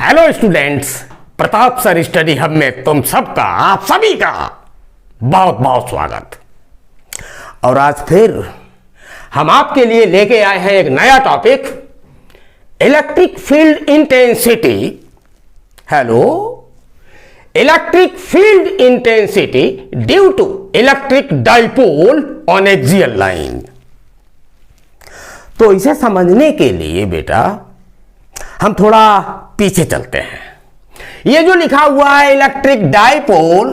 Hello students, Pratap sir study hub में तुम सबका, आप सभी का बहुत बहुत स्वागत। और आज फिर हम आपके लिए लेके आए हैं एक नया topic, electric field intensity. Hello, electric field intensity due to electric dipole on axial line. तो इसे समझने के लिए बेटा हम थोड़ा पीछे चलते हैं। ये जो लिखा हुआ है इलेक्ट्रिक डाइपोल,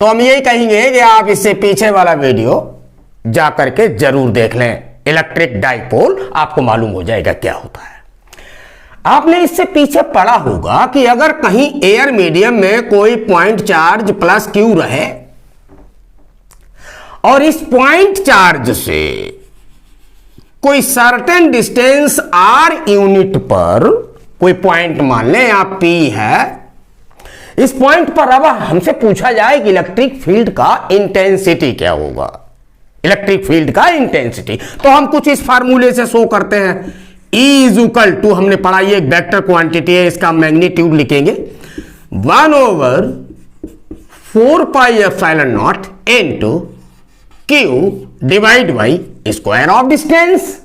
तो हम यही कहेंगे कि आप इससे पीछे वाला वीडियो जा करके जरूर देख लें। इलेक्ट्रिक डाइपोल आपको मालूम हो जाएगा क्या होता है। आपने इससे पीछे पढ़ा होगा कि अगर कहीं एयर मीडियम में कोई पॉइंट चार्ज प्लस क्यू रहे और इस पॉइंट चार्ज से कोई सर्टेन डिस्टेंस आर यूनिट पर कोई पॉइंट मान लें यहां P है, इस पॉइंट पर अब हमसे पूछा जाए कि इलेक्ट्रिक फील्ड का इंटेंसिटी क्या होगा। इलेक्ट्रिक फील्ड का इंटेंसिटी तो हम कुछ इस फार्मूले से शो करते हैं। E इज इक्वल टू, हमने पढ़ा ये एक वेक्टर क्वांटिटी है, इसका मैग्नीट्यूड लिखेंगे 1/4πε0 into Q divide by square of distance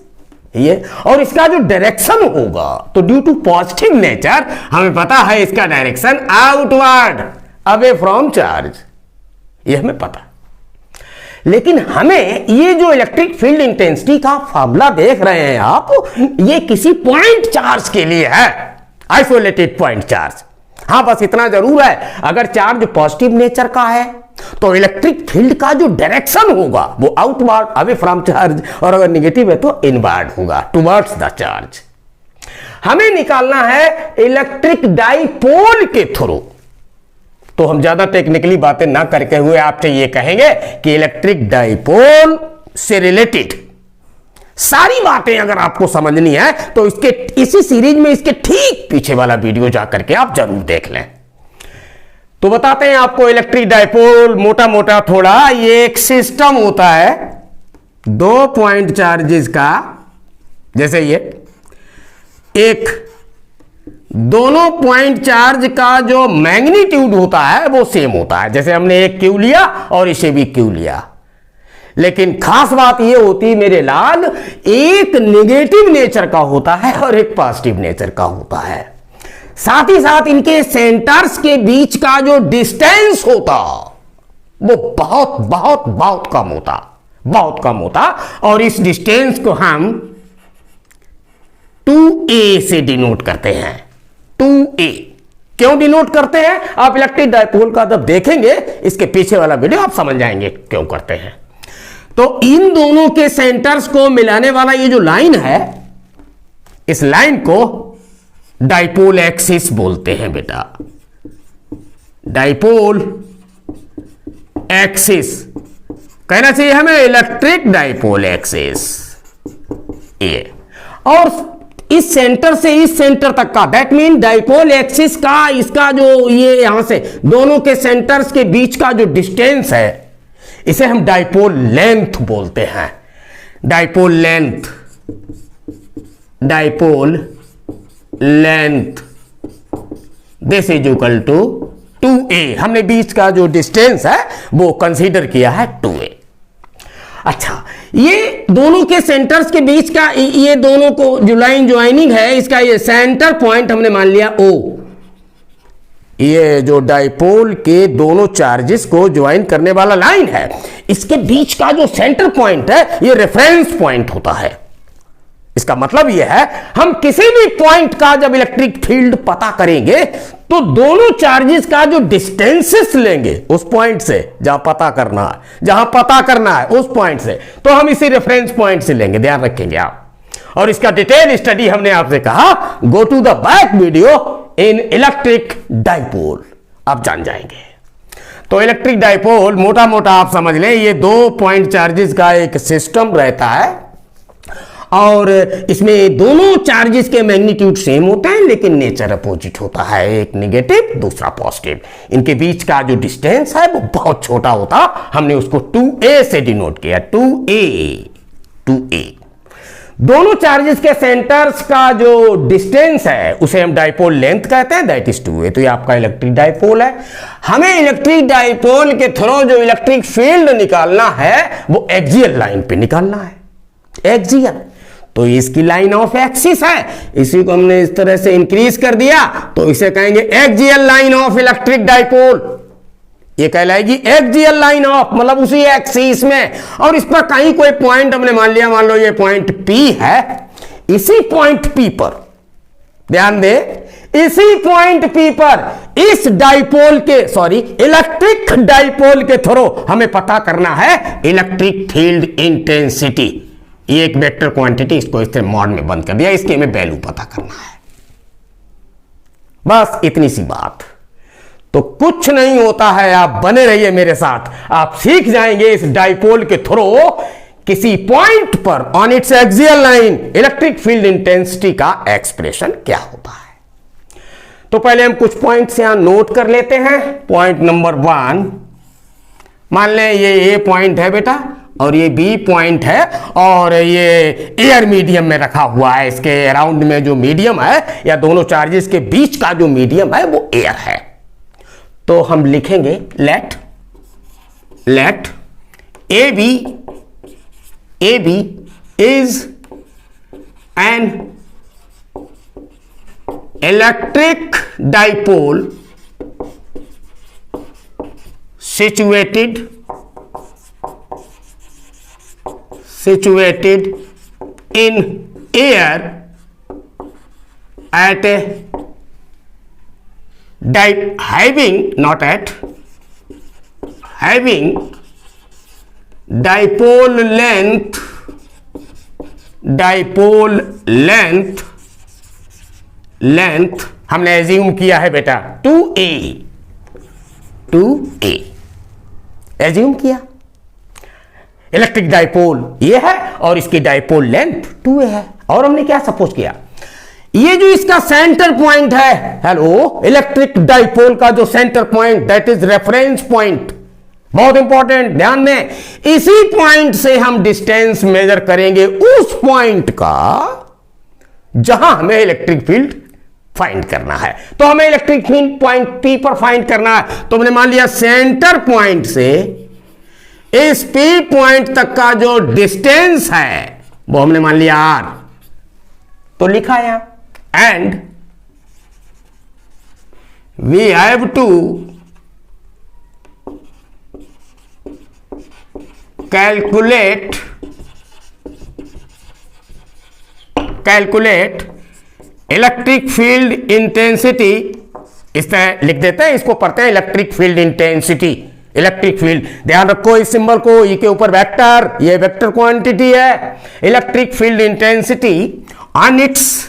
ये। और इसका जो डायरेक्शन होगा, तो ड्यू टू पॉजिटिव नेचर हमें पता है इसका direction outward, away from charge, ये हमें पता। लेकिन हमें ये जो इलेक्ट्रिक फील्ड इंटेंसिटी का फॉर्मूला देख रहे हैं आप, ये किसी पॉइंट चार्ज के लिए है, आइसोलेटेड पॉइंट चार्ज। हां, बस इतना जरूर है, अगर चार्ज पॉजिटिव नेचर का है तो इलेक्ट्रिक फील्ड का जो डायरेक्शन होगा वो आउटवर्ड, अवे फ्रॉम चार्ज, और अगर नेगेटिव है तो इनवर्ड होगा, टुवर्ड्स द चार्ज। हमें निकालना है इलेक्ट्रिक डाइपोल के थ्रू। तो हम ज्यादा टेक्निकली बातें ना करके हुए आपसे ये कहेंगे कि इलेक्ट्रिक डाइपोल से रिलेटेड सारी बातें अगर आपको समझनी है तो इसके इसी सीरीज में इसके ठीक पीछे वाला वीडियो जाकर के आप जरूर देख लें। तो बताते हैं आपको इलेक्ट्रिक डाइपोल मोटा मोटा थोड़ा, ये एक सिस्टम होता है दो पॉइंट चार्जेस का। जैसे ये एक दोनों पॉइंट चार्ज का जो मैग्नीट्यूड होता है वो सेम होता है। जैसे हमने एक क्यू लिया और इसे भी क्यू लिया, लेकिन खास बात ये होती मेरे लाल, एक नेगेटिव नेचर का होता है और एक पॉजिटिव नेचर का होता है। साथ ही साथ इनके सेंटर्स के बीच का जो डिस्टेंस होता वो बहुत बहुत बहुत कम होता, बहुत कम होता। और इस डिस्टेंस को हम 2a से डिनोट करते हैं। 2a क्यों डिनोट करते हैं, आप इलेक्ट्रिक डाइपोल का जब देखेंगे इसके पीछे वाला वीडियो आप समझ जाएंगे क्यों करते हैं। तो इन दोनों के सेंटर्स को मिलाने वाला ये जो लाइन है, इस लाइन को डाइपोल एक्सिस बोलते हैं बेटा। डाइपोल एक्सिस कहना चाहिए हमें, इलेक्ट्रिक डाइपोल एक्सिस ये। और इस सेंटर से इस सेंटर तक का, दैट मीन डाइपोल एक्सिस का, इसका जो ये यहां से दोनों के सेंटर्स के बीच का जो डिस्टेंस है, इसे हम डाइपोल लेंथ बोलते हैं। Dipole length, dipole length this is equal to 2a। हमने बीच का जो डिस्टेंस है वो कंसीडर किया है 2a। अच्छा, ये दोनों के सेंटर्स के बीच का, ये दोनों को जो लाइन ज्वाइनिंग है, इसका ये सेंटर पॉइंट हमने मान लिया O। ये जो डाइपोल के दोनों चार्जेस को ज्वाइन करने वाला लाइन है, इसके बीच का जो सेंटर पॉइंट है ये रेफरेंस पॉइंट होता है। इसका मतलब यह है, हम किसी भी पॉइंट का जब इलेक्ट्रिक फील्ड पता करेंगे तो दोनों चार्जेस का जो डिस्टेंसेस लेंगे उस पॉइंट से जहां पता करना है, उस पॉइंट से, तो हम इसी रेफरेंस पॉइंट से लेंगे, ध्यान रखेंगे आप। और इसका डिटेल स्टडी हमने आपसे कहा, go to the back video in electric dipole, आप जान जाएंगे। तो इलेक्ट्रिक डाइपोल मोटा मोटा आप समझ लें, ये दो पॉइंट चार्जेस का एक सिस्टम रहता है और इसमें दोनों चार्जेस के मैग्नीट्यूड सेम होते हैं, लेकिन नेचर अपोजिट होता है, एक नेगेटिव दूसरा पॉजिटिव। इनके बीच का जो डिस्टेंस है वो बहुत छोटा होता, हमने उसको 2a से डिनोट किया, 2a। दोनों चार्जेस के सेंटर्स का जो डिस्टेंस है उसे हम डाइपोल लेंथ कहते हैं, दैट इज 2a। तो ये आपका इलेक्ट्रिक डाइपोल है। हमें इलेक्ट्रिक डाइपोल के थ्रू जो इलेक्ट्रिक फील्ड निकालना है वो एक्सियल लाइन पे निकालना है, एक्सियल। तो इसकी लाइन ऑफ एक्सिस है, इसी को हमने इस तरह से इंक्रीज कर दिया तो इसे कहेंगे axial line of electric dipole. ये कहलाएगी एक्सियल लाइन ऑफ, मतलब उसी एक्सिस में। और इस पर कहीं कोई पॉइंट हमने मान लिया, मान लो ये पॉइंट P है, इसी पॉइंट P पर ध्यान दे, इसी पॉइंट P पर इस डाइपोल के इलेक्ट्रिक डाइपोल के थ्रू हमें पता करना है इलेक्ट्रिक फील्ड इंटेंसिटी। ये एक वेक्टर क्वांटिटी, इसको इस मॉड में बंद कर दिया, इसके हमें वैल्यू पता करना है। बस इतनी सी बात। तो कुछ नहीं होता है, आप बने रहिए मेरे साथ, आप सीख जाएंगे इस डाइपोल के थ्रू किसी पॉइंट पर on its axial line electric field intensity का एक्सप्रेशन क्या होता है। तो पहले हम कुछ पॉइंट्स यहां नोट कर लेते हैं। पॉइंट नंबर 1, मान लें ये A पॉइंट है बेटा और ये B पॉइंट है और ये एयर मीडियम में रखा हुआ है। इसके अराउंड में जो मीडियम है या दोनों चार्जेस के बीच का जो मीडियम है वो एयर है। तो हम लिखेंगे late AB is an electric dipole situated in air at a having dipole length हमने एज्यूम किया है बेटा 2a एज्यूम किया। इलेक्ट्रिक डाइपोल ये है और इसकी डाइपोल लेंथ 2a है। और हमने क्या सपोज किया, ये जो इसका सेंटर पॉइंट है, हेलो, इलेक्ट्रिक डाइपोल का जो centre point that is reference point, बहुत इंपॉर्टेंट, ध्यान दें, इसी पॉइंट से हम डिस्टेंस मेजर करेंगे उस पॉइंट का जहां हमें इलेक्ट्रिक फील्ड फाइंड करना है। तो हमें इलेक्ट्रिक फील्ड पॉइंट P पर फाइंड करना है। तो हमने मान लिया सेंटर पॉइंट से इस P पॉइंट तक का जो डिस्टेंस है वो हमने मान लिया R, तो लिखा यहां and we have to calculate electric field intensity. इस तरह लिख देते हैं, इसको पढ़ते हैं electric field intensity. Electric field, ध्यान रखो इस सिंबल को, ई के ऊपर वेक्टर, ये वेक्टर क्वांटिटी है। Electric field intensity on its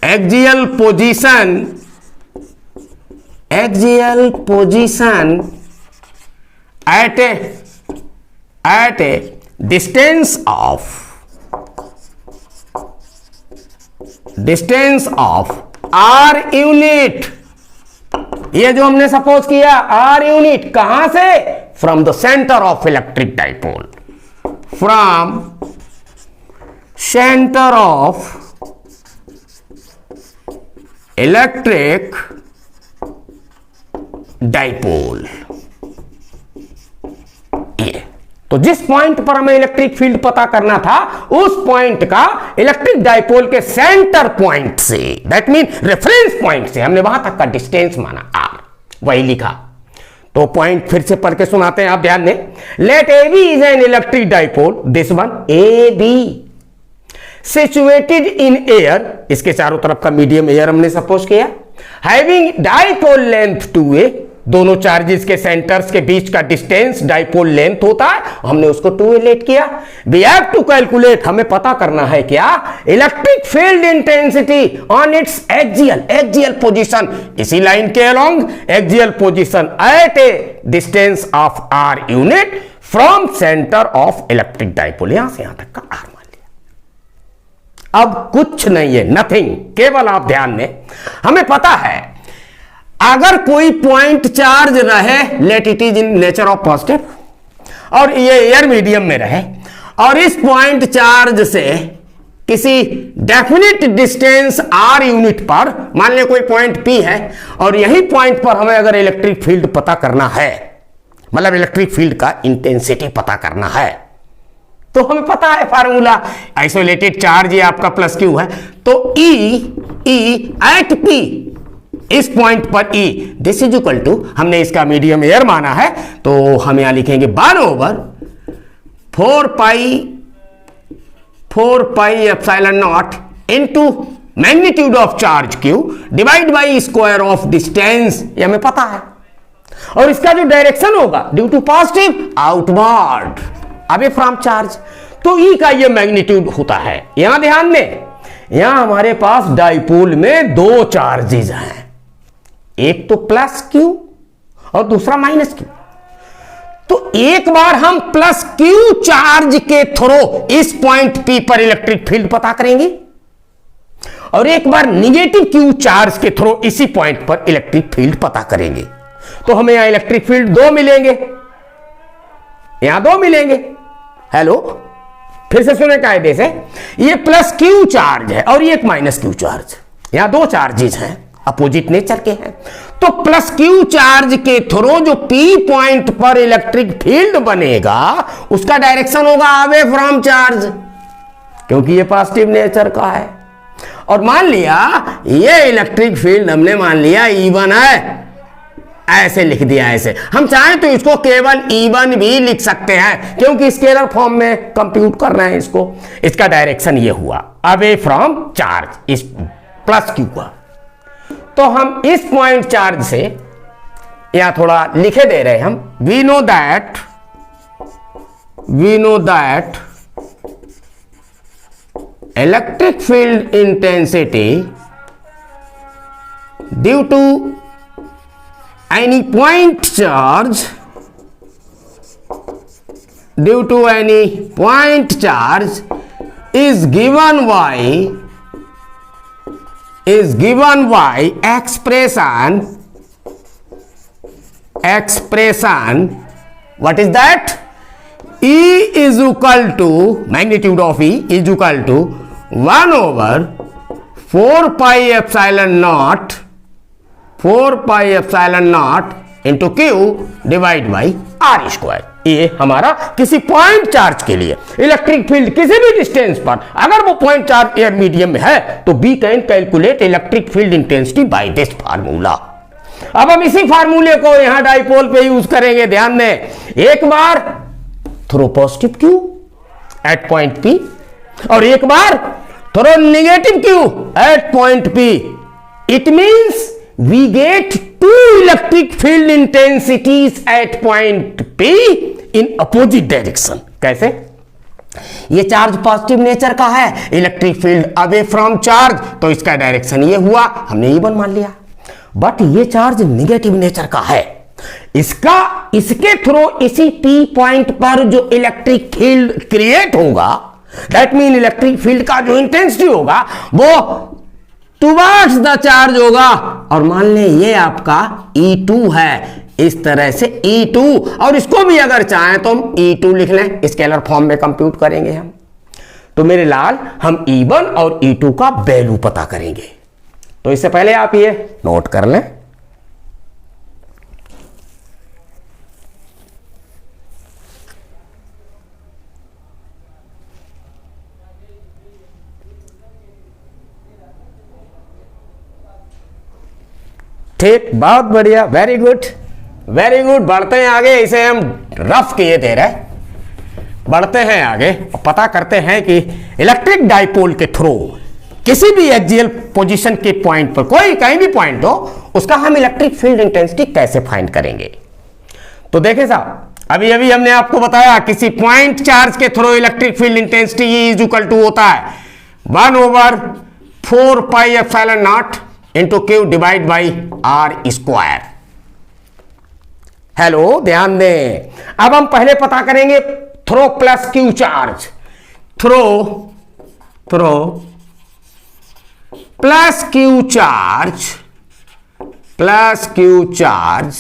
axial position at a distance of R unit. ये जो हमने सपोज किया R यूनिट कहां से, from the centre of electric dipole, from centre of electric dipole. तो जिस पॉइंट पर हमें इलेक्ट्रिक फील्ड पता करना था उस पॉइंट का इलेक्ट्रिक डाइपोल के सेंटर पॉइंट से, दैट मीन रेफरेंस पॉइंट से, हमने वहां तक का डिस्टेंस माना R, वही लिखा। तो पॉइंट फिर से पढ़ के सुनाते हैं, आप ध्यान दें। Let AB is an electric dipole, this one AB situated in air, इसके चारों तरफ का मीडियम एयर हमने सपोज किया, हैविंग डाइपोल लेंथ 2a, दोनों चार्जेस के सेंटर्स के बीच का डिस्टेंस डाइपोल लेंथ होता है, हमने उसको 2a लेट किया। वी हैव टू कैलकुलेट, हमें पता करना है क्या, electric field intensity on its axial position, इसी लाइन के along axial position at a distance of R unit from centre of electric dipole. यहां से यहां तक का R मान लिया। अब कुछ नहीं है, नथिंग, केवल आप ध्यान दें, हमें पता है अगर कोई पॉइंट चार्ज रहे, let it is in nature of positive, और ये एयर मीडियम में रहे और इस पॉइंट चार्ज से किसी डेफिनिट डिस्टेंस r यूनिट पर, मान लें कोई पॉइंट P है और यही पॉइंट पर हमें अगर इलेक्ट्रिक फील्ड पता करना है, मतलब इलेक्ट्रिक फील्ड का इंटेंसिटी पता करना है, तो हमें पता है फार्मूला, आइसोलेटेड चार्ज ये आपका प्लस क्यू है, तो E एट P, इस पॉइंट पर E, this is equal to, हमने इसका मीडियम एयर माना है तो हम यहां लिखेंगे 4 pi epsilon naught into magnitude of charge Q divide by square of distance, ये हमें पता है। और इसका जो डायरेक्शन होगा due to positive outward away from charge, तो E का ये मैग्नीट्यूड होता है। यहां ध्यान दें, यहां हमारे पास डाइपोल में दो चार्जेस हैं, एक तो प्लस Q और दूसरा माइनस Q। तो एक बार हम प्लस Q चार्ज के थ्रू इस पॉइंट P पर इलेक्ट्रिक फील्ड पता करेंगे और एक बार निगेटिव Q चार्ज के थ्रू इसी पॉइंट पर इलेक्ट्रिक फील्ड पता करेंगे, तो हमें यहां इलेक्ट्रिक फील्ड दो मिलेंगे, यहां दो मिलेंगे। हेलो, फिर से सुने कायदे से, ये प्लस Q चार्ज है और ये एक माइनस Q चार्ज, यहां दो चार्जेस हैं, अपोजिट नेचर के हैं, तो प्लस Q चार्ज के थ्रू जो P पॉइंट पर इलेक्ट्रिक फील्ड बनेगा उसका डायरेक्शन होगा अवे फ्रॉम चार्ज, क्योंकि ये पॉजिटिव नेचर का है। और मान लिया ये इलेक्ट्रिक फील्ड हमने मान लिया E1 है, ऐसे लिख दिया, ऐसे हम चाहें तो इसको केवल E1 भी लिख सकते हैं क्योंकि स्केलर फॉर्म में कंप्यूट कर रहे हैं इसको। इसका डायरेक्शन ये हुआ अवे फ्रॉम चार्ज, इस प्लस Q का। तो हम इस पॉइंट चार्ज से यहां थोड़ा लिखे दे रहे हम, we know that electric field intensity due to any point charge is given by expression, what is that? E is equal to, magnitude of E is equal to 1 over 4 pi epsilon naught into Q divide by R square. ये हमारा किसी point charge के लिए electric field किसी भी distance पर, अगर वो पॉइंट चार्ज एयर मीडियम में है तो we can calculate electric field intensity by this formula. अब हम इसी फार्मूले को यहां डाइपोल पे यूज करेंगे। ध्यान दें, एक बार through positive Q at point P और एक बार through negative Q at point P। It means we get two electric field intensities at point P in opposite direction। कैसे? ये चार्ज पॉजिटिव नेचर का है, electric field away from charge, तो इसका direction ये हुआ, हमने E1 मान लिया। बट ये चार्ज नेगेटिव नेचर का है, इसके थ्रू इसी P पॉइंट पर जो इलेक्ट्रिक फील्ड क्रिएट होगा, दैट मीन इलेक्ट्रिक फील्ड का जो इंटेंसिटी होगा वो टुवर्ड्स द चार्ज होगा। और मान लें ये आपका E2 है, इस तरह से E2, और इसको भी अगर चाहें तो हम E2 लिख लें, स्केलर फॉर्म में कंप्यूट करेंगे हम। तो मेरे लाल, हम E1 और E2 का वैल्यू पता करेंगे। तो इससे पहले आप ये नोट कर लें, ठीक, बहुत बढ़िया, वेरी गुड वेरी गुड। बढ़ते हैं आगे, इसे हम रफ किए दे रहे, बढ़ते हैं आगे और पता करते हैं कि इलेक्ट्रिक डाइपोल के थ्रू किसी भी एक्सियल पोजीशन के पॉइंट पर, कोई कहीं भी पॉइंट हो, उसका हम इलेक्ट्रिक फील्ड इंटेंसिटी कैसे फाइंड करेंगे। तो देखें साहब, अभी अभी हमने आपको बताया किसी पॉइंट चार्ज के through electric field intensity is equal to होता है 1 over 4 pi epsilon naught into Q divide by R square. Hello, ध्यान दें, अब हम पहले पता करेंगे through plus Q charge, through plus Q charge.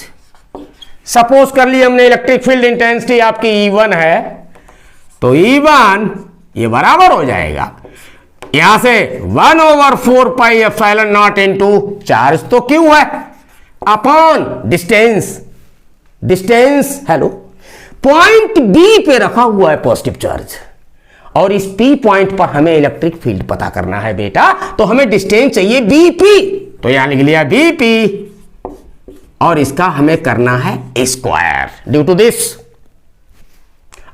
Suppose कर लिए हमने इलेक्ट्रिक फील्ड इंटेंसिटी आपकी E1 है, तो E1 ये बराबर हो जाएगा यहां से 1/4πε0 इंटू चार्ज तो Q है upon distance hello point B पे रखा हुआ है पॉजिटिव चार्ज और इस पी पॉइंट पर हमें इलेक्ट्रिक फील्ड पता करना है बेटा, तो हमें डिस्टेंस चाहिए बीपी, तो यहां लिख लिया बीपी और इसका हमें करना है स्क्वायर ड्यू टू दिस।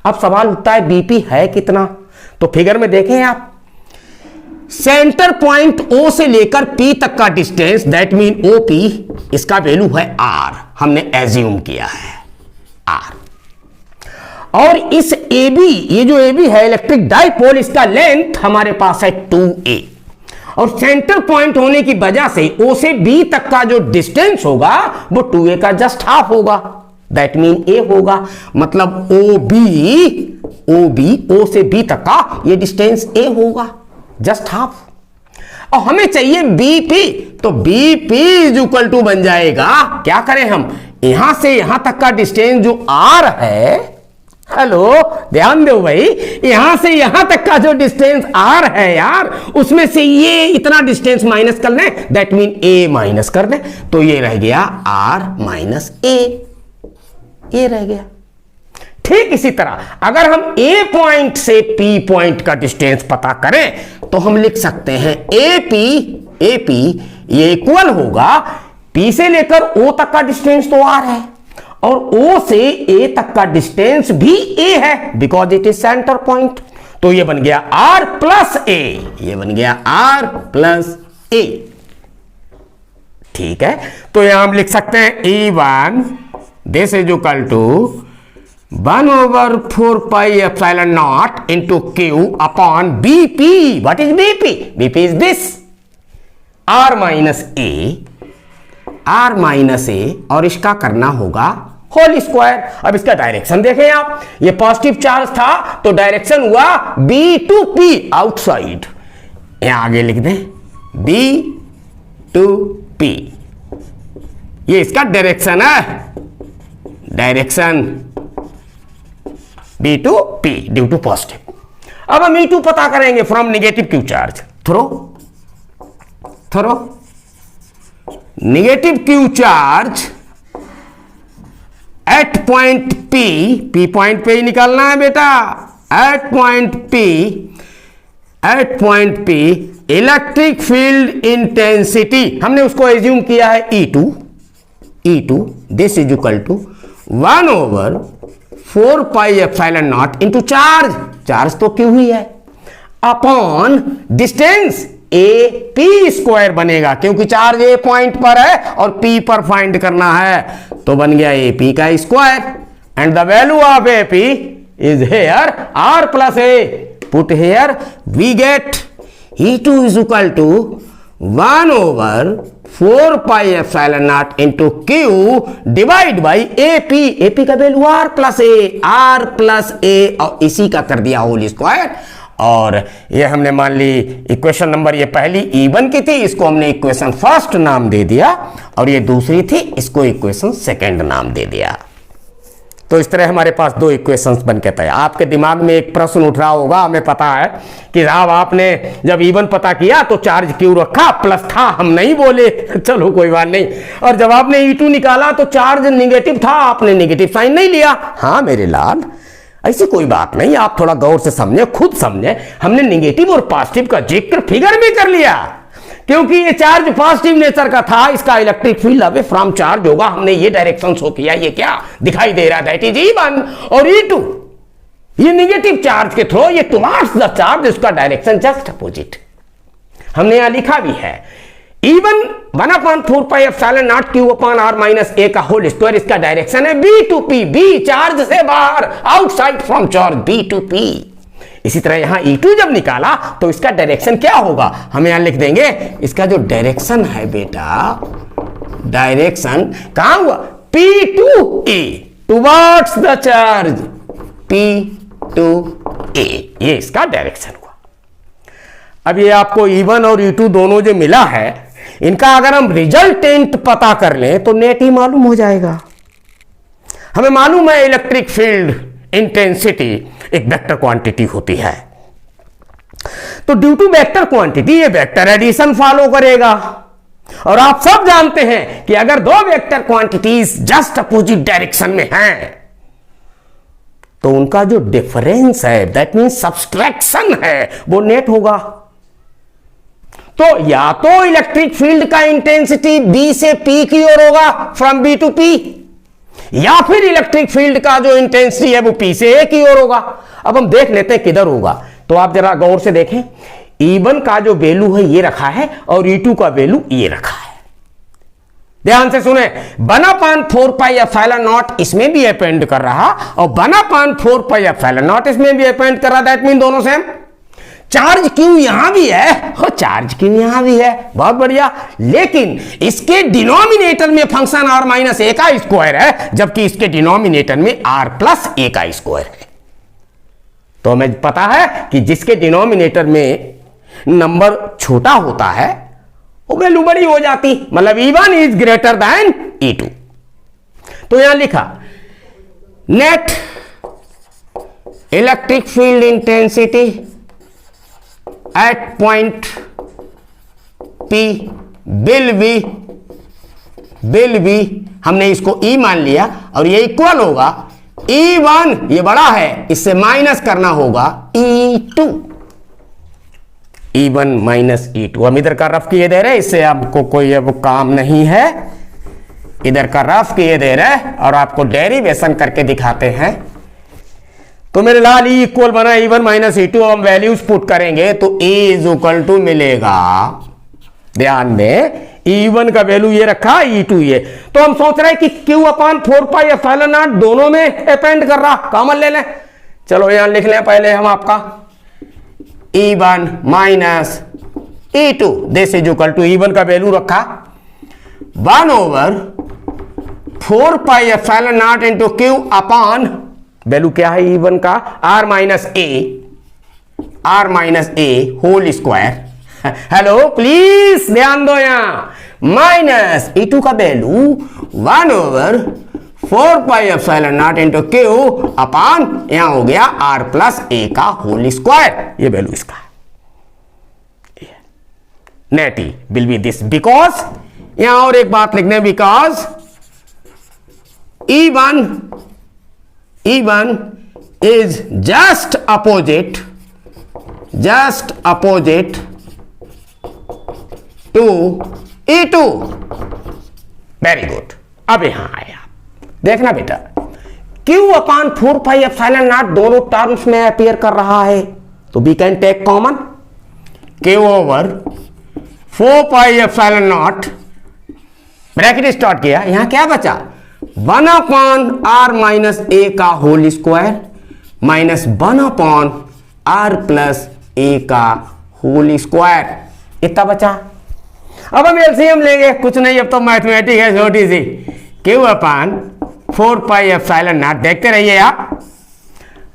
अब सवाल उठता है बीपी है कितना, तो फिगर में देखें आप सेंटर पॉइंट O से लेकर P तक का डिस्टेंस दैट मीन OP, इसका वैल्यू है R, हमने एज्यूम किया है R। और इस AB, ये जो AB है इलेक्ट्रिक डाइपोल, इसका लेंथ हमारे पास है 2a और सेंटर पॉइंट होने की वजह से O से B तक का जो डिस्टेंस होगा वो 2a का जस्ट हाफ होगा, दैट मीन A होगा, मतलब OB O से B तक का ये डिस्टेंस A होगा, जस्ट हाफ। और हमें चाहिए BP, तो BP इज इक्वल टू बन जाएगा, क्या करें हम, यहां से यहां तक का डिस्टेंस जो R है, हेलो ध्यान दो भाई, यहां से यहां तक का जो डिस्टेंस R है यार, उसमें से ये इतना डिस्टेंस माइनस कर लें, दैट मीन A माइनस कर लें, तो ये रह गया R माइनस A, ये रह गया। ठीक इसी तरह अगर हम A पॉइंट से P पॉइंट का डिस्टेंस पता करें तो हम लिख सकते हैं AP ये इक्वल होगा P से लेकर O तक का डिस्टेंस तो R है और O से A तक का डिस्टेंस भी A है because it is centre point, तो ये बन गया R प्लस A, ये बन गया R प्लस A। ठीक है, तो यहां हम लिख सकते हैं E1 this is equal to 1/4πε0 into Q upon BP. What is BP? BP is this R minus A और इसका करना होगा होल स्क्वायर। अब इसका डायरेक्शन देखें आप, ये पॉजिटिव चार्ज था तो डायरेक्शन हुआ B to P आउटसाइड, यहां आगे लिख दें B to P, ये इसका डायरेक्शन है, direction B to P due to positive. अब हम E2 पता करेंगे from negative Q charge through negative Q charge at point P point पे ही निकालना है बेटा, at point P electric field intensity हमने उसको एज्यूम किया है E2 this is equal to 1/4πε0 into charge तो Q ही है अपॉन डिस्टेंस AP स्क्वायर बनेगा क्योंकि चार्ज A पॉइंट पर है और P पर फाइंड करना है, तो बन गया AP का square and the value of AP is here R plus A, put here we get E2 is equal to 1/4πε0 into Q divide by AP का वैल्यू R प्लस A और इसी का कर दिया होल स्क्वायर। और ये हमने मान ली इक्वेशन नंबर, ये पहली E1 की थी, इसको हमने इक्वेशन फर्स्ट नाम दे दिया और ये दूसरी थी, इसको इक्वेशन सेकंड नाम दे दिया। तो इस तरह हमारे पास दो इक्वेशंस बन के तैयार। आपके दिमाग में एक प्रश्न उठ रहा होगा, हमें पता है कि साहब आपने जब E1 पता किया तो चार्ज क्यों रखा, प्लस था, हम नहीं बोले, चलो कोई बात नहीं, और जब आपने E2 निकाला तो चार्ज निगेटिव था, आपने निगेटिव साइन नहीं लिया। हाँ मेरे लाल, ऐसी कोई बात नहीं, आप थोड़ा गौर से समझे, खुद समझे, हमने निगेटिव और पॉजिटिव का जिक्र फिगर में कर लिया क्योंकि ये चार्ज पॉजिटिव नेचर का था, इसका electric field away from charge होगा, हमने ये डायरेक्शन शो किया, ये क्या दिखाई दे रहा है, दैट इज E1 और E2 ये निगेटिव चार्ज के थ्रू ये टुवर्ड्स द चार्ज, इसका डायरेक्शन जस्ट अपोजिट हमने यहां लिखा भी है। E1 1/4πε0 Q upon R minus A का होल स्क्वायर, इसका डायरेक्शन है B to P, B charge से बाहर, outside from charge B to P। इसी तरह यहां E2 जब निकाला तो इसका डायरेक्शन क्या होगा, हम यहां लिख देंगे, इसका जो डायरेक्शन है बेटा, डायरेक्शन कहां हुआ, P to A towards the charge P to A, ये इसका डायरेक्शन हुआ। अब ये आपको E1 और E2 दोनों जो मिला है, इनका अगर हम रिजल्टेंट पता कर लें तो नेट ही मालूम हो जाएगा। हमें मालूम है इलेक्ट्रिक फील्ड इंटेंसिटी एक वेक्टर क्वांटिटी होती है। तो ड्यू टू वेक्टर क्वांटिटी ये वेक्टर एडिशन फॉलो करेगा। और आप सब जानते हैं कि अगर दो vector quantities just opposite direction में हैं तो उनका जो डिफरेंस है, दैट मींस सब्सट्रैक्शन है, वो नेट होगा। तो या तो इलेक्ट्रिक फील्ड का इंटेंसिटी बी से पी की ओर होगा, फ्रॉम बी टू पी, या फिर इलेक्ट्रिक फील्ड का जो इंटेंसिटी है वो पी से ए की ओर होगा। अब हम देख लेते हैं किधर होगा। तो आप जरा गौर से देखें, E1 का जो वैल्यू है ये रखा है और E2 का वैल्यू ये रखा है। ध्यान से सुने, 1/4 पाई एप्सिलॉन नॉट इसमें भी अपेंड कर रहा और 1/4 पाई एप्सिलॉन नॉट इसमें भी अपेंड कर रहा। दैट मीन दोनों सेम। चार्ज क्यू यहां भी है और चार्ज क्यू यहां भी है, बहुत बढ़िया। लेकिन इसके डिनोमिनेटर में फंक्शन r माइनस ए का स्क्वायर है, जबकि इसके डिनोमिनेटर में r प्लस ए का स्क्वायर है। तो हमें पता है कि जिसके डिनोमिनेटर में नंबर छोटा होता है वो वैल्यू बड़ी हो जाती, मतलब E1 is greater than E2। तो यहां लिखा net electric field intensity at point P will be हमने इसको E मान लिया और ये इक्वल होगा E1, ये बड़ा है, इससे माइनस करना होगा E2, E1 माइनस E2। हम इधर का रफ किए दे रहे, इससे आपको कोई अब काम नहीं है, इधर का रफ किए दे रहे और आपको डेरिवेशन करके दिखाते हैं। तो मेरे लाल E इक्वल बना E1 माइनस E2। हम वैल्यूज पुट करेंगे तो E इज इक्वल टू मिलेगा, ध्यान दें, E1 का वैल्यू ये रखा, E2 ये। तो हम सोच रहे हैं कि Q/4 पाई एप्सिलॉन नॉट दोनों में अपेंड कर रहा, कॉमन ले लें। चलो यहां लिख लें पहले हम आपका E1 minus E2, this is equal to E1 का वैल्यू रखा 1/4 pi epsilon naught into Q upon value क्या है E1 का, r minus a whole square. Hello please ध्यान दो, यहां माइनस E2 का value 1/4 pi epsilon naught into Q upon यहां हो गया r प्लस ए का होल स्क्वायर। ये वैल्यू इसका है। Net E will be this, because यहां और एक बात लिखने, because E1 is just opposite to E2। Very good. अब यहां आया, देखना बेटा, Q/4 पाई एप्सिलॉन नॉट दोनों टर्म्स में अपीयर कर रहा है, तो we can take common Q/4 pi epsilon naught, bracket start किया, यहां क्या बचा 1/r माइनस ए का whole square minus 1/r plus A का होल स्क्वायर, इतना बचा। अब हम एलसीएम लेंगे, कुछ नहीं, अब तो मैथमेटिक है छोटी सी। Q/4 पाई एप्सिलॉन नॉट, देखते रहिए आप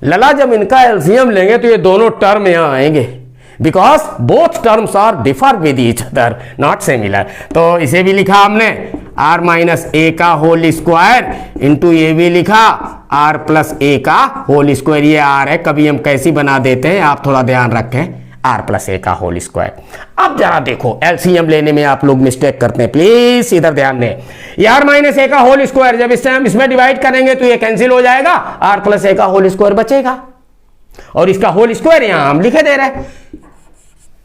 लला, जब इनका एलसीएम लेंगे तो ये दोनों टर्म यहां आएंगे, because both terms are differ with each other, not similar. तो इसे भी लिखा हमने r माइनस ए का होल स्क्वायर इंटू ये भी लिखा r प्लस ए का होल स्क्वायर। ये r है, कभी हम कैसी बना देते हैं आप थोड़ा ध्यान रखें, r प्लस ए का होल स्क्वायर। अब जरा देखो एलसीएम लेने में आप लोग मिस्टेक करते हैं, प्लीज इधर ध्यान दें। ये r माइनस ए का होल स्क्वायर जब इससे हम इसमें डिवाइड करेंगे तो ये कैंसिल हो जाएगा, r प्लस ए का होल स्क्वायर बचेगा और इसका होल स्क्वायर यहां हम लिखे दे रहे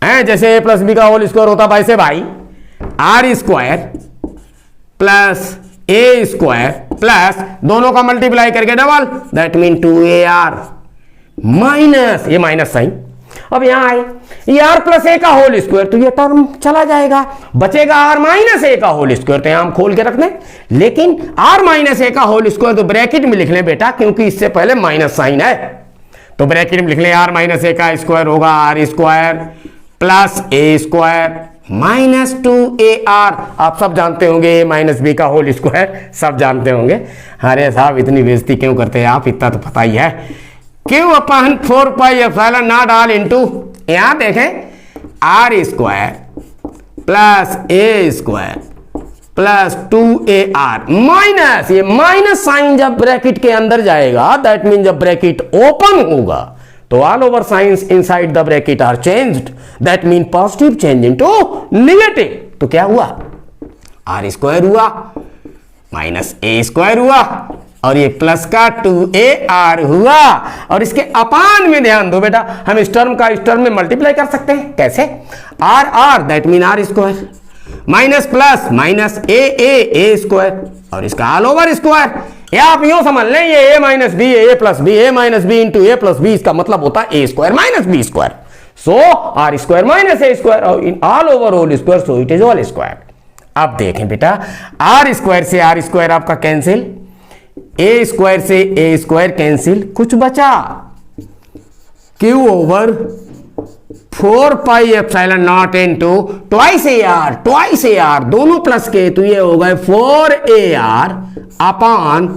हैं, जैसे a प्लस बी का होल स्क्वायर होता वैसे भाई r square plus a square plus दोनों का मल्टीप्लाई करके double, that mean 2ar minus, ये माइनस साइन। अब यहां आए ये r प्लस ए का होल स्क्वायर, तो ये टर्म चला जाएगा, बचेगा r माइनस ए का होल स्क्वायर। तो यहां हम खोल के रख दें, लेकिन r माइनस ए का होल स्क्वायर तो ब्रैकेट में लिख लें बेटा, क्योंकि इससे पहले माइनस साइन है, तो ब्रैकेट में लिख लें r माइनस ए का स्क्वायर होगा r square plus a square minus 2ar। आप सब जानते होंगे a माइनस बी का होल स्क्वायर, सब जानते होंगे। अरे साहब इतनी बेइज्जती क्यों करते हैं आप, इतना तो पता ही है। Q/4 pi epsilon naught all into, यहां देखें r square plus a square plus 2AR minus, ये माइनस साइन जब ब्रैकेट के अंदर जाएगा दैट मीन जब ब्रैकेट ओपन होगा तो all over signs inside the bracket are changed, that mean positive change into negative. तो क्या हुआ, आर स्क्वायर हुआ माइनस ए स्क्वायर हुआ और ये प्लस का 2AR हुआ। और इसके अपान में ध्यान दो बेटा, हम इस टर्म का इस टर्म में मल्टीप्लाई कर सकते हैं। कैसे, r r that mean r square minus plus minus A square और इसका ऑल ओवर स्क्वायर। या आप यूं समझ लें ये A minus B, A plus B, A minus B into A plus B, इसका मतलब होता है A square minus B square. So R square minus A square और इन all over whole square, so it is all square. अब देखें बेटा, R square से आर स्क्वायर आपका कैंसिल, ए स्क्वायर से ए स्क्वायर कैंसिल, कुछ बचा Q over 4 pi epsilon naught into twice A R दोनों प्लस के, तो ये हो गए 4AR upon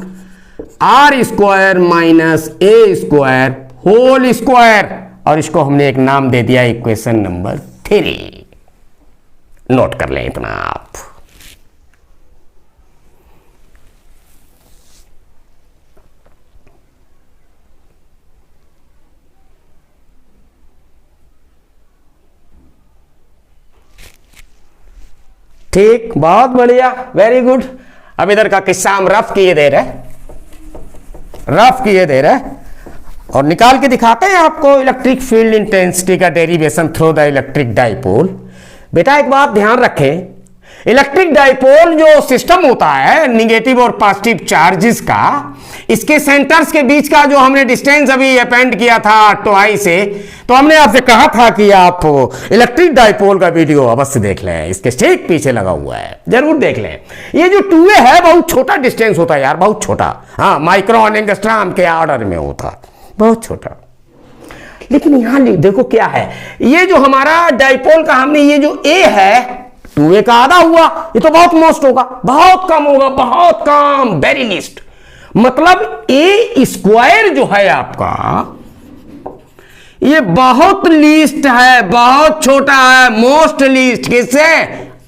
r square minus ए स्क्वायर होल स्क्वायर। और इसको हमने एक नाम दे दिया इक्वेशन नंबर 3। नोट कर लें इतना आप। ठीक, बहुत बढ़िया, वेरी गुड। अब इधर का किस्सा हम रफ किए दे रहे और निकाल के दिखाते हैं आपको इलेक्ट्रिक फील्ड इंटेंसिटी का derivation through the electric dipole. बेटा एक बात ध्यान रखें, इलेक्ट्रिक डाइपोल जो सिस्टम होता है नेगेटिव और पॉजिटिव चार्जेस का, इसके सेंटर्स के बीच का जो हमने डिस्टेंस अभी अपेंड किया था टॉय से, तो हमने आपसे कहा था कि आप इलेक्ट्रिक डाइपोल का वीडियो अवश्य देख लें, इसके ठीक पीछे लगा हुआ है, जरूर देख लें। ये जो 2A है बहुत छोटा डिस्टेंस होता है यार, बहुत छोटा, हाँ माइक्रोन एंगस्ट्रॉम के ऑर्डर में होता, बहुत छोटा। लेकिन यहां देखो क्या है, ये जो हमारा डाइपोल का हमने ये जो A है 2A का आधा हुआ, ये तो बहुत मोस्ट होगा, बहुत कम होगा, बहुत कम, वेरी लिस्ट। मतलब ए स्क्वायर जो है आपका ये बहुत लीस्ट है, बहुत छोटा है, मोस्ट लीस्ट। किससे,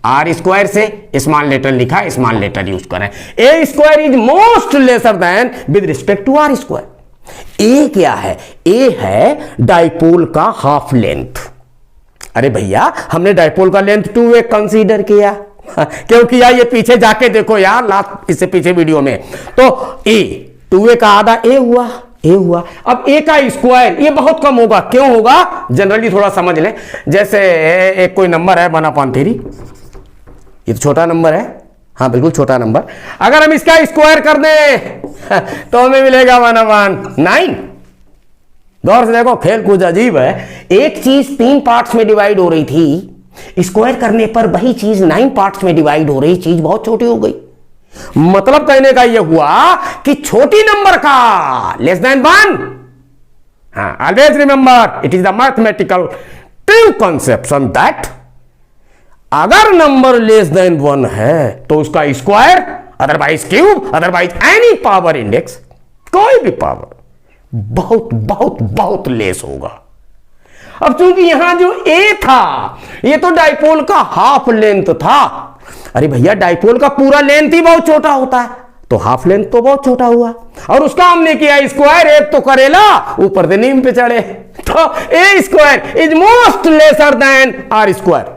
आर स्क्वायर से। स्मॉल लेटर लिखा, स्मॉल लेटर यूज करें। A square is most lesser than with respect to R square. A क्या है, ए है डाइपोल का हाफ लेंथ। अरे भैया हमने डाइपोल का लेंथ 2A कंसीडर किया, क्यों किया ये पीछे जाके देखो यार, लास्ट इससे पीछे वीडियो में। तो ए 2A का आधा ए हुआ, ए हुआ। अब ए का स्क्वायर ये बहुत कम होगा, क्यों होगा, जनरली थोड़ा समझ लें। जैसे एक कोई नंबर है 1/3, ये तो छोटा नंबर है, हाँ बिल्कुल छोटा नंबर। अगर हम इसका स्क्वायर कर दें तो हमें मिलेगा 1/9। गौर से देखो, खेल कुछ अजीब है। एक चीज 3 पार्ट्स में डिवाइड हो रही थी, स्क्वायर करने पर वही चीज 9 पार्ट्स में डिवाइड हो रही, चीज बहुत छोटी हो गई। मतलब कहने का यह हुआ कि छोटी नंबर का लेस देन 1, हाँ always remember it is the mathematical true conception that अगर नंबर लेस देन 1 है तो उसका square, otherwise cube, otherwise any power index, कोई भी पावर बहुत बहुत बहुत लेस होगा। अब चूंकि यहां जो ए था ये तो डाइपोल का हाफ लेंथ था। अरे भैया डाइपोल का पूरा लेंथ ही बहुत छोटा होता है, तो हाफ लेंथ तो बहुत छोटा हुआ और उसका हमने किया स्क्वायर। एक तो करेला ऊपर से नीम पे चढ़े, तो A square is most lesser than R square.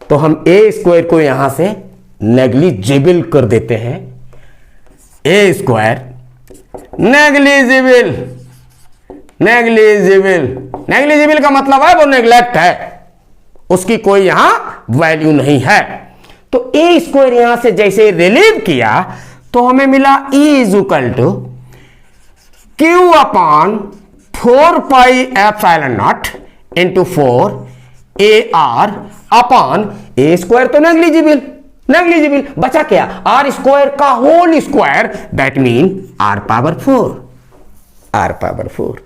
तो हम ए स्क्वायर को यहां से नेग्लिजिबल कर देते हैं। ए स्क्वायर नेग्लिजिबल, नेग्लिजिबल, नेग्लिजिबल का मतलब है वो नेग्लेक्ट है, उसकी कोई यहां वैल्यू नहीं है। तो ए स्क्वायर यहां से जैसे रिलीव किया तो हमें मिला E is equal to Q upon 4 pi epsilon naught into 4AR upon a square, तो नेग्लिजिबल, नेग्लिजिबल बचा क्या, आर स्क्वायर का whole square, that mean r power 4, r power 4।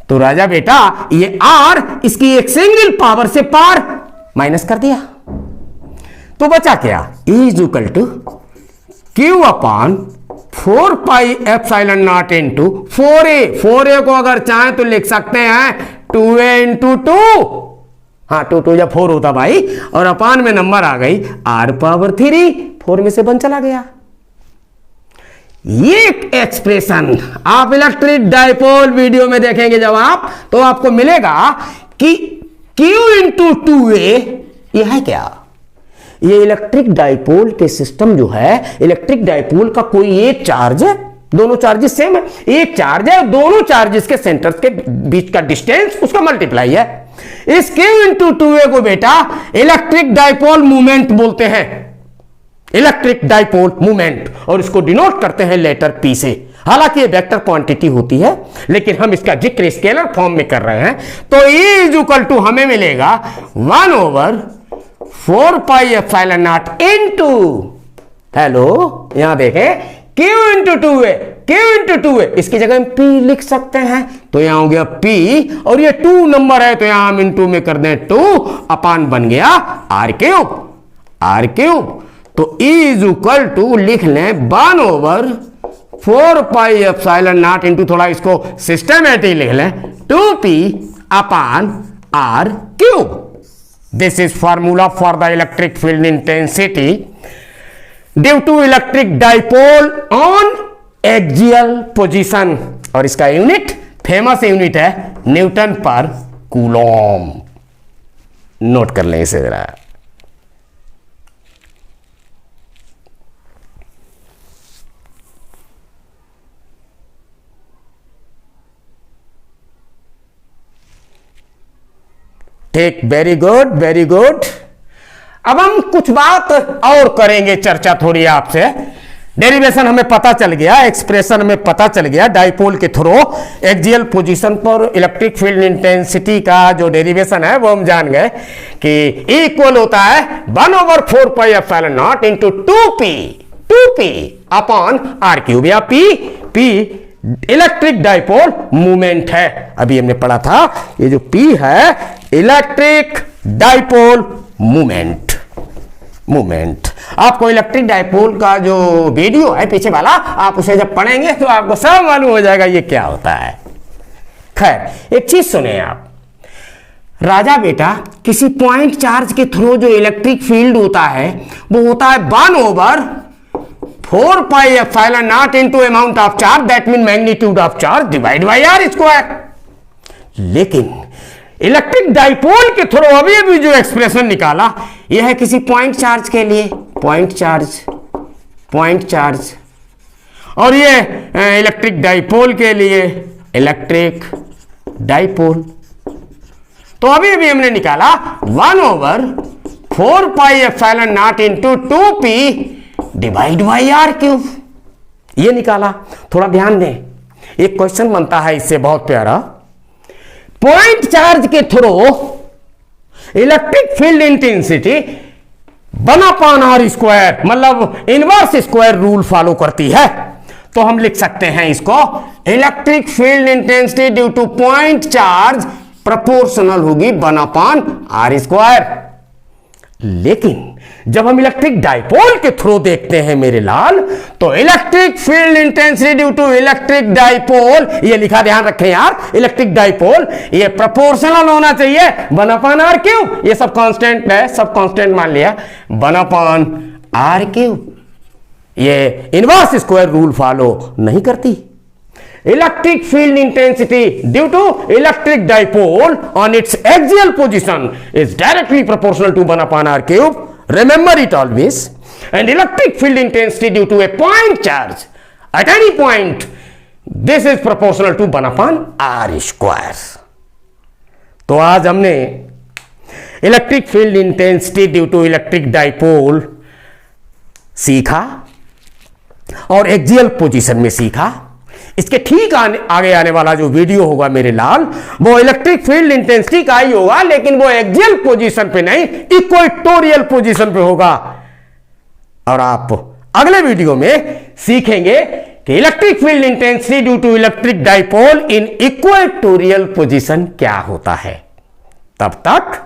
तो राजा बेटा ये आर इसकी एक सिंगल पावर से पार माइनस कर दिया, तो बचा क्या, E is equal to Q upon 4 pi epsilon naught into 4A। 4A को अगर चाहें तो लिख सकते हैं 2A इंटू 2, हाँ 2 2 जब 4 होता भाई, और अपान में नंबर आ गई आर पावर 3, 4 में से 1 चला गया। ये एक्सप्रेशन आप इलेक्ट्रिक डाइपोल वीडियो में देखेंगे जब आप, तो आपको मिलेगा कि Q इंटू 2A यह है क्या? ये इलेक्ट्रिक डाइपोल के सिस्टम जो है, इलेक्ट्रिक डाइपोल का कोई एक चार्ज है, दोनों चार्जेस सेम है, एक चार्ज है, दोनों चार्जेस के सेंटर्स के बीच का डिस्टेंस उसका मल्टीप्लाई है। इस Q इंटू 2A को बेटा इलेक्ट्रिक डाइपोल मूवमेंट बोलते हैं, इलेक्ट्रिक डाइपोल मूवमेंट, और इसको डिनोट करते हैं लेटर P से। हालांकि ये वेक्टर क्वांटिटी होती है, लेकिन हम इसका जिक्र स्केलर फॉर्म में कर रहे हैं। तो E इज इक्वल टू हमें मिलेगा 1/4 pi epsilon naught into, hello यहां देखें, Q into 2A, Q into 2A, इसकी जगह हम P लिख सकते हैं, तो यहां हो गया P, और ये 2 नंबर है तो यहां हम इनटू में कर दें 2 अपान बन गया r3। तो E इज इक्वल टू लिख लें 1/4 पाई एप्सिलॉन नॉट इंटू, थोड़ा इसको सिस्टमेटिक लिख लें, 2P upon r3। This is formula for the electric field intensity due to electric dipole on axial position, और इसका यूनिट फेमस यूनिट है न्यूटन पर कूलॉम। नोट कर लें इसे जरा। ठीक, वेरी गुड वेरी गुड। अब हम कुछ बात और करेंगे, चर्चा थोड़ी आपसे। डेरिवेशन हमें पता चल गया, एक्सप्रेशन हमें पता चल गया, डाइपोल के थ्रू एक्सियल पोजीशन पर इलेक्ट्रिक फील्ड इंटेंसिटी का जो डेरिवेशन है वो हम जान गए कि इक्वल होता है 1/4 pi epsilon naught into 2P upon r3, या P इलेक्ट्रिक डाइपोल मूवमेंट है। अभी हमने पढ़ा था ये जो P है इलेक्ट्रिक डाइपोल मूवमेंट। आपको इलेक्ट्रिक डाइपोल का जो वीडियो है पीछे वाला, आप उसे जब पढ़ेंगे तो आपको सब मालूम हो जाएगा ये क्या होता है। खैर एक चीज सुने आप, राजा बेटा किसी पॉइंट चार्ज के थ्रू जो इलेक्ट्रिक फील्ड होता है वो होता है 1/4 pi epsilon naught into amount of charge, that mean magnitude of charge divide by r square. लेकिन इलेक्ट्रिक डाइपोल के थ्रू अभी अभी जो एक्सप्रेशन निकाला यह है किसी पॉइंट चार्ज के लिए, पॉइंट चार्ज, और ये इलेक्ट्रिक डाइपोल के लिए इलेक्ट्रिक डाइपोल। तो अभी अभी हमने निकाला 1/4 pi epsilon naught into 2P divide by r3, ये निकाला। थोड़ा ध्यान दें, एक क्वेश्चन बनता है इससे बहुत प्यारा। पॉइंट चार्ज के through electric field intensity 1/r square, मतलब इनवर्स स्क्वायर रूल फॉलो करती है। तो हम लिख सकते हैं इसको electric field intensity due two point charge proportional होगी 1/r स्क्वायर। लेकिन जब हम इलेक्ट्रिक डाइपोल के थ्रू देखते हैं मेरे लाल, तो electric field intensity due to electric dipole, ये लिखा ध्यान रखें यार, इलेक्ट्रिक डाइपोल ये प्रोपोर्शनल होना चाहिए 1/r3। ये सब कांस्टेंट है, सब कांस्टेंट मान लिया, 1/r3। ये इनवर्स स्क्वायर रूल फॉलो नहीं करती। Electric field intensity due to electric dipole on its axial position is directly proportional to 1/r3। Remember it always. And electric field intensity due to a point charge at any point, this is proportional to 1/r square. तो आज हमने electric field intensity due to electric dipole सीखा और axial position में सीखा। इसके ठीक आगे आने वाला जो वीडियो होगा मेरे लाल, वो इलेक्ट्रिक फील्ड इंटेंसिटी का ही होगा, लेकिन वो एक्सियल पोजीशन पे नहीं, इक्वेटोरियल पोजीशन पे होगा। और आप अगले वीडियो में सीखेंगे कि electric field intensity due to electric dipole in equatorial position क्या होता है। तब तक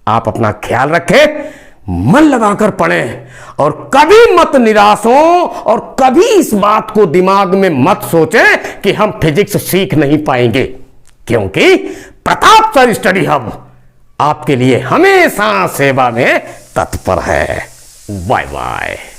आप अपना ख्याल रखें, मन लगाकर पढ़ें, और कभी मत निराश हो, और कभी इस बात को दिमाग में मत सोचें कि हम फिजिक्स सीख नहीं पाएंगे, क्योंकि प्रताप सर स्टडी हब आपके लिए हमेशा सेवा में तत्पर है। Bye bye.